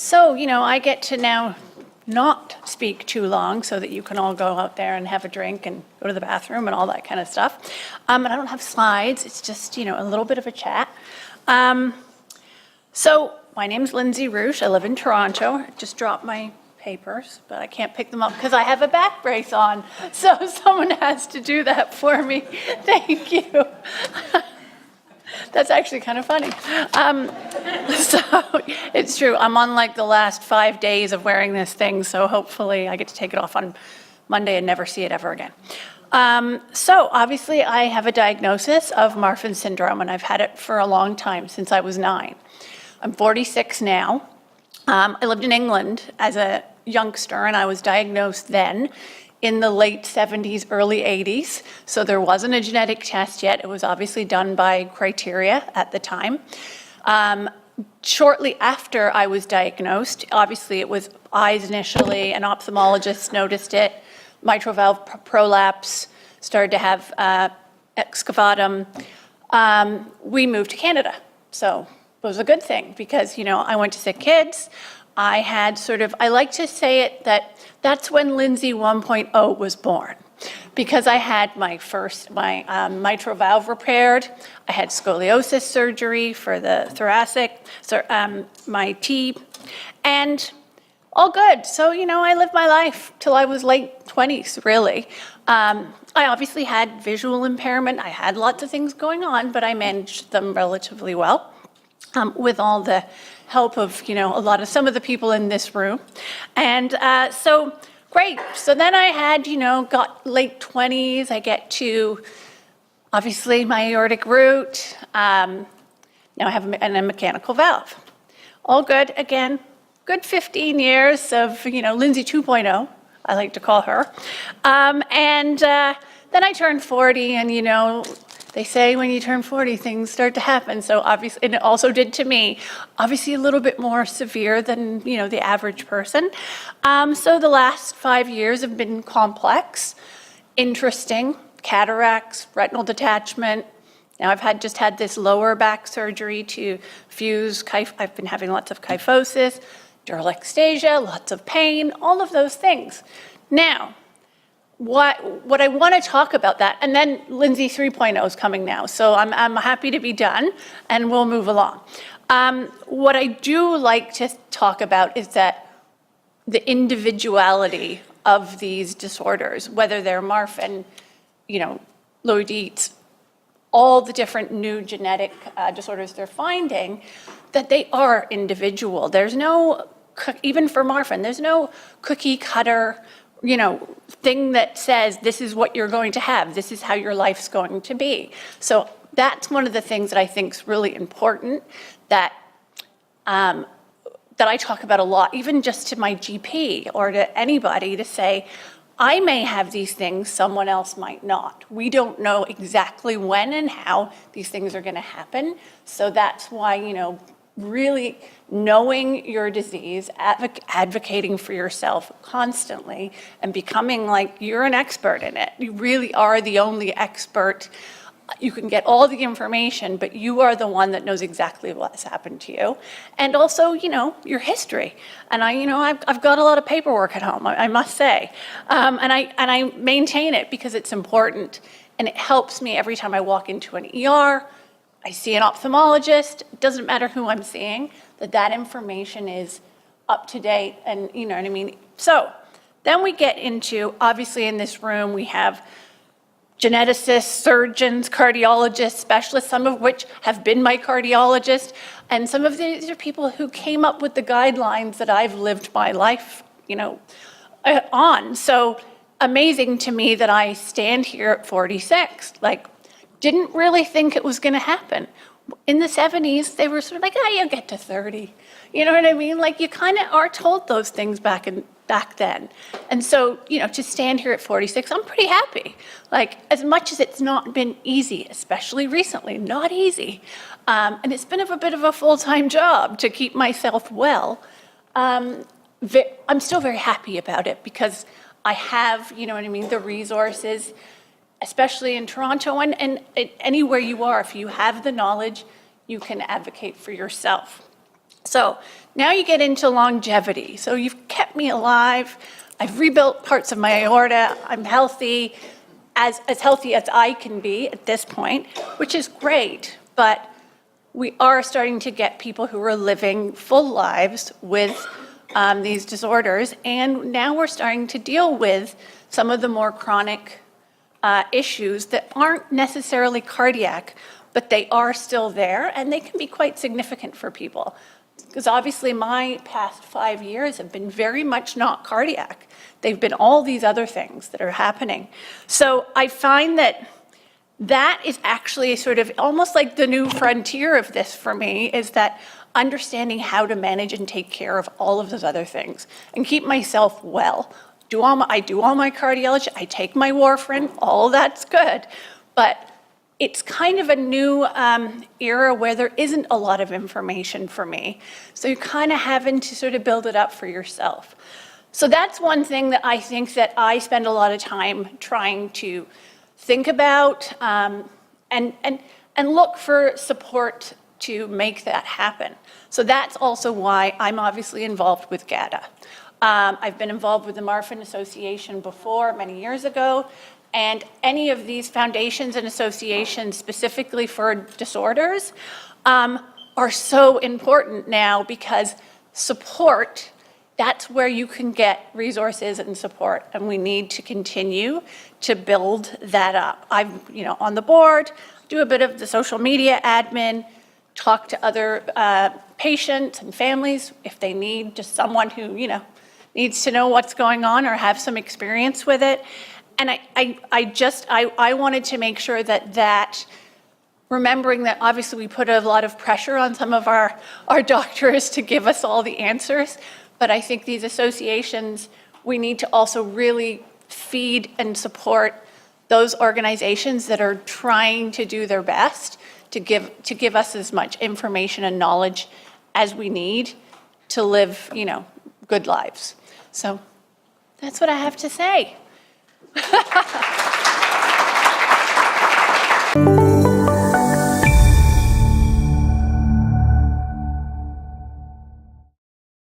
So, I get to now not speak too long so that you can all go out there and have a drink and go to the bathroom and all that kind of stuff. And I don't have slides. It's just, a little bit of a chat. So my name's Lindsey Rusche. I live in Toronto. I just dropped my papers, but I can't pick them up because I have a back brace on. So someone has to do that for me. Thank you. That's actually kind of funny. So it's true. I'm on like the last 5 days of wearing this thing, so hopefully I get to take it off on Monday and never see it ever again. So obviously I have a diagnosis of Marfan syndrome, and I've had it for a long time, since I was 9. I'm 46 now. I lived in England as a youngster, and I was diagnosed then in the late 70s, early 80s. So there wasn't a genetic test yet. It was obviously done by criteria at the time. Shortly after I was diagnosed, obviously it was eyes initially, an ophthalmologist noticed it, mitral valve prolapse, started to have excavatum. We moved to Canada. So it was a good thing because, I went to Sick Kids. I had I like to say it that that's when Lindsey 1.0 was born, because I had my mitral valve repaired. I had scoliosis surgery for the thoracic, my T, and all good. So, I lived my life till I was late 20s, really. I obviously had visual impairment. I had lots of things going on, but I managed them relatively well with all the help of, some of the people in this room. And so great. So then I had, got late 20s. I get to, obviously, my aortic root. Now I have a mechanical valve. All good. Again, good 15 years of, Lindsey 2.0, I like to call her. And then I turned 40, and, they say when you turn 40, things start to happen. So obviously, and it also did to me, obviously a little bit more severe than, the average person. So the last 5 years have been complex, interesting, cataracts, retinal detachment. Now I've just had this lower back surgery to fuse, I've been having lots of kyphosis, dural ectasia, lots of pain, all of those things. Now, what I want to talk about that, and then Lindsey 3.0 is coming now, so I'm happy to be done, and we'll move along. What I do like to talk about is that the individuality of these disorders, whether they're Marfan, Loeys-Dietz, all the different new genetic disorders they're finding, that they are individual. There's no, even for Marfan, there's no cookie cutter thing that says this is what you're going to have, this is how your life's going to be. So that's one of the things that I think is really important that I talk about a lot, even just to my GP or to anybody, to say, I may have these things, someone else might not. We don't know exactly when and how these things are going to happen. So that's why, really knowing your disease, advocating for yourself constantly, and becoming like you're an expert in it. You really are the only expert. You can get all the information, but you are the one that knows exactly what's happened to you. And also, your history. And I've got a lot of paperwork at home, I must say. And I maintain it because it's important. And it helps me every time I walk into an ER, I see an ophthalmologist, it doesn't matter who I'm seeing, that information is up to date, and you know what I mean? So then we get into, obviously in this room, we have geneticists, surgeons, cardiologists, specialists, some of which have been my cardiologist, and some of these are people who came up with the guidelines that I've lived my life, on. So amazing to me that I stand here at 46, didn't really think it was going to happen. In the 70s, they were sort of like, you'll get to 30. You know what I mean? You kind of are told those things back then. And so, to stand here at 46, I'm pretty happy. As much as it's not been easy, especially recently, not easy. And it's been a bit of a full-time job to keep myself well. I'm still very happy about it because I have, the resources, especially in Toronto and anywhere you are. If you have the knowledge, you can advocate for yourself. So now you get into longevity. So you've kept me alive. I've rebuilt parts of my aorta. I'm healthy, as healthy as I can be at this point, which is great. But we are starting to get people who are living full lives with these disorders. And now we're starting to deal with some of the more chronic issues that aren't necessarily cardiac, but they are still there, and they can be quite significant for people. Because obviously my past 5 years have been very much not cardiac. They've been all these other things that are happening. So I find that that is actually sort of almost like the new frontier of this for me, is that understanding how to manage and take care of all of those other things and keep myself well. I do all my cardiology, I take my warfarin, all that's good. But it's kind of a new era where there isn't a lot of information for me. So you're kind of having to sort of build it up for yourself. So that's one thing that I think that I spend a lot of time trying to think about and look for support to make that happen. So that's also why I'm obviously involved with GADA. I've been involved with the Marfan Association before, many years ago, and any of these foundations and associations specifically for disorders are so important now, because support, that's where you can get resources and support, and we need to continue to build that up. I'm on the board, do a bit of the social media admin, talk to other patients and families if they need just someone who needs to know what's going on or have some experience with it. And I wanted to make sure that remembering that obviously we put a lot of pressure on some of our doctors to give us all the answers, but I think these associations, we need to also really feed and support those organizations that are trying to do their best to give us as much information and knowledge as we need to live, good lives. So that's what I have to say.